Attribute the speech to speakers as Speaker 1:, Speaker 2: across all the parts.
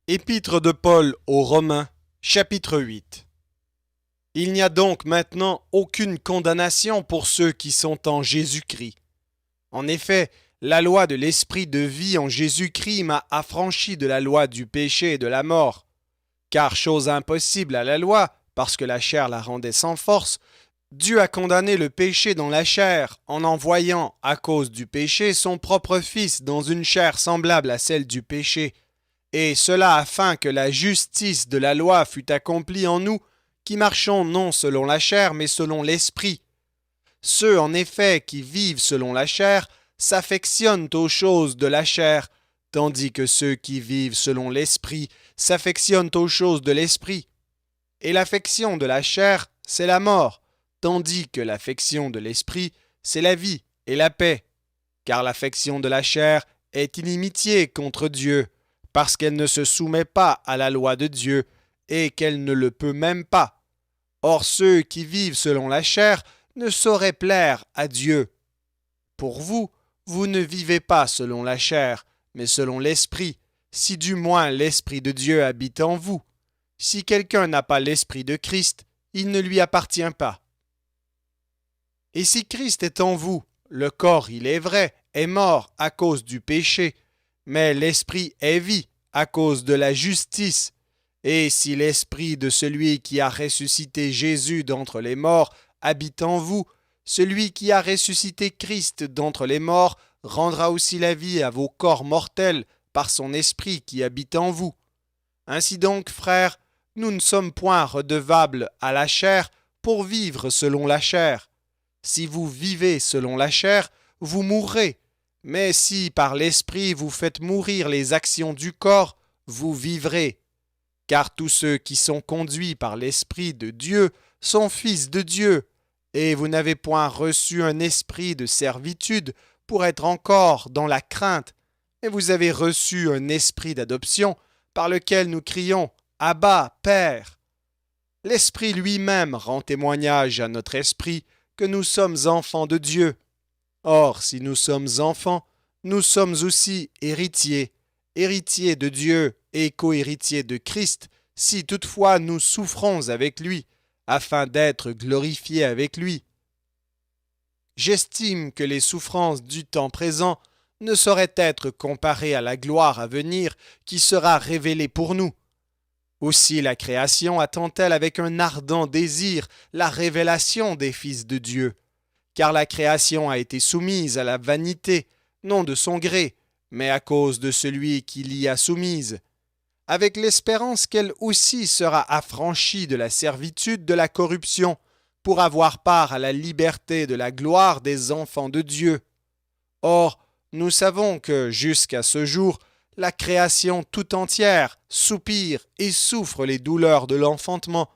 Speaker 1: Épître de Paul aux Romains, chapitre 8. Il n'y a donc maintenant aucune condamnation pour ceux qui sont en Jésus-Christ. En effet, la loi de l'esprit de vie en Jésus-Christ m'a affranchi de la loi du péché et de la mort. Car chose impossible à la loi, parce que la chair la rendait sans force, Dieu a condamné le péché dans la chair en envoyant, à cause du péché, son propre Fils dans une chair semblable à celle du péché, et cela afin que la justice de la loi fût accomplie en nous, qui marchons non selon la chair, mais selon l'esprit. Ceux, en effet, qui vivent selon la chair, s'affectionnent aux choses de la chair, tandis que ceux qui vivent selon l'esprit s'affectionnent aux choses de l'esprit. Et l'affection de la chair, c'est la mort, tandis que l'affection de l'esprit, c'est la vie et la paix. Car l'affection de la chair est inimitié contre Dieu, parce qu'elle ne se soumet pas à la loi de Dieu, et qu'elle ne le peut même pas. Or ceux qui vivent selon la chair ne sauraient plaire à Dieu. Pour vous, vous ne vivez pas selon la chair, mais selon l'esprit, si du moins l'esprit de Dieu habite en vous. Si quelqu'un n'a pas l'esprit de Christ, il ne lui appartient pas. Et si Christ est en vous, le corps, il est vrai, est mort à cause du péché, mais l'esprit est vie à cause de la justice. Et si l'esprit de celui qui a ressuscité Jésus d'entre les morts habite en vous, celui qui a ressuscité Christ d'entre les morts rendra aussi la vie à vos corps mortels par son esprit qui habite en vous. Ainsi donc, frères, nous ne sommes point redevables à la chair pour vivre selon la chair. Si vous vivez selon la chair, vous mourrez. Mais si par l'esprit vous faites mourir les actions du corps, vous vivrez. Car tous ceux qui sont conduits par l'esprit de Dieu sont fils de Dieu. Et vous n'avez point reçu un esprit de servitude pour être encore dans la crainte, mais vous avez reçu un esprit d'adoption par lequel nous crions « Abba, Père ». L'Esprit lui-même rend témoignage à notre esprit que nous sommes enfants de Dieu. Or, si nous sommes enfants, nous sommes aussi héritiers, héritiers de Dieu et co-héritiers de Christ, si toutefois nous souffrons avec lui, afin d'être glorifiés avec lui. J'estime que les souffrances du temps présent ne sauraient être comparées à la gloire à venir qui sera révélée pour nous. Aussi la création attend-elle avec un ardent désir la révélation des fils de Dieu, car la création a été soumise à la vanité, non de son gré, mais à cause de celui qui l'y a soumise, avec l'espérance qu'elle aussi sera affranchie de la servitude de la corruption, pour avoir part à la liberté de la gloire des enfants de Dieu. Or, nous savons que, jusqu'à ce jour, la création tout entière soupire et souffre les douleurs de l'enfantement,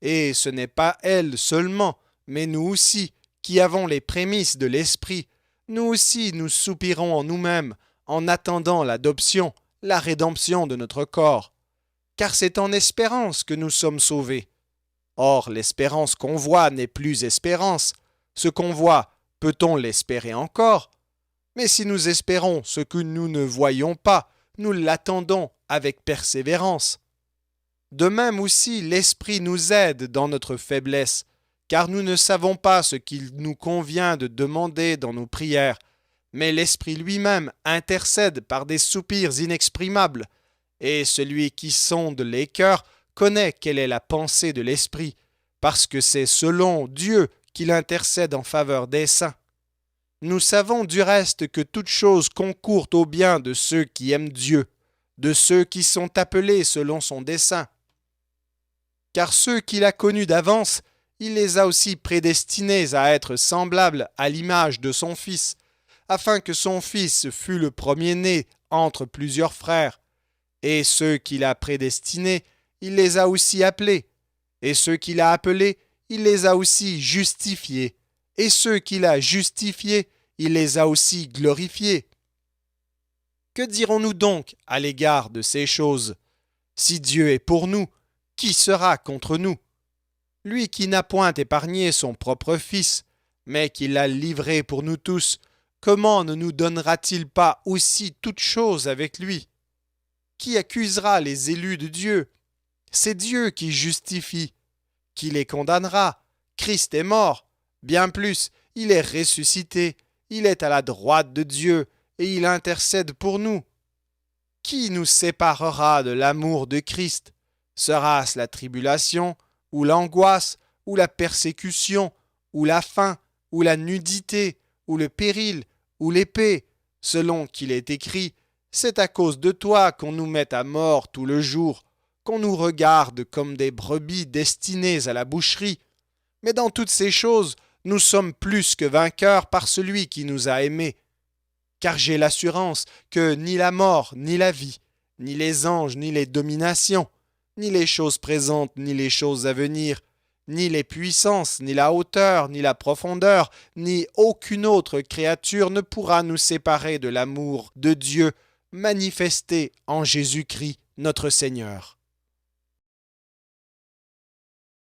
Speaker 1: et ce n'est pas elle seulement, mais nous aussi, qui avons les prémices de l'Esprit, nous aussi nous soupirons en nous-mêmes, en attendant l'adoption, la rédemption de notre corps. Car c'est en espérance que nous sommes sauvés. Or, l'espérance qu'on voit n'est plus espérance. Ce qu'on voit, peut-on l'espérer encore? Mais si nous espérons ce que nous ne voyons pas, nous l'attendons avec persévérance. De même aussi, l'Esprit nous aide dans notre faiblesse, car nous ne savons pas ce qu'il nous convient de demander dans nos prières, mais l'Esprit lui-même intercède par des soupirs inexprimables, et celui qui sonde les cœurs connaît quelle est la pensée de l'Esprit, parce que c'est selon Dieu qu'il intercède en faveur des saints. Nous savons du reste que toute chose concourt au bien de ceux qui aiment Dieu, de ceux qui sont appelés selon son dessein. Car ceux qu'il a connus d'avance, il les a aussi prédestinés à être semblables à l'image de son Fils, afin que son Fils fût le premier-né entre plusieurs frères. Et ceux qu'il a prédestinés, il les a aussi appelés. Et ceux qu'il a appelés, il les a aussi justifiés. Et ceux qu'il a justifiés, il les a aussi glorifiés. Que dirons-nous donc à l'égard de ces choses? Si Dieu est pour nous, qui sera contre nous? Lui qui n'a point épargné son propre Fils, mais qui l'a livré pour nous tous, comment ne nous donnera-t-il pas aussi toutes choses avec lui? Qui accusera les élus de Dieu? C'est Dieu qui justifie. Qui les condamnera? Christ est mort. Bien plus, il est ressuscité. Il est à la droite de Dieu et il intercède pour nous. Qui nous séparera de l'amour de Christ? Sera-ce la tribulation, ou l'angoisse, ou la persécution, ou la faim, ou la nudité, ou le péril, ou l'épée? Selon qu'il est écrit, c'est à cause de toi qu'on nous met à mort tout le jour, qu'on nous regarde comme des brebis destinées à la boucherie. Mais dans toutes ces choses, nous sommes plus que vainqueurs par celui qui nous a aimés. Car j'ai l'assurance que ni la mort, ni la vie, ni les anges, ni les dominations, ni les choses présentes, ni les choses à venir, ni les puissances, ni la hauteur, ni la profondeur, ni aucune autre créature ne pourra nous séparer de l'amour de Dieu manifesté en Jésus-Christ notre Seigneur.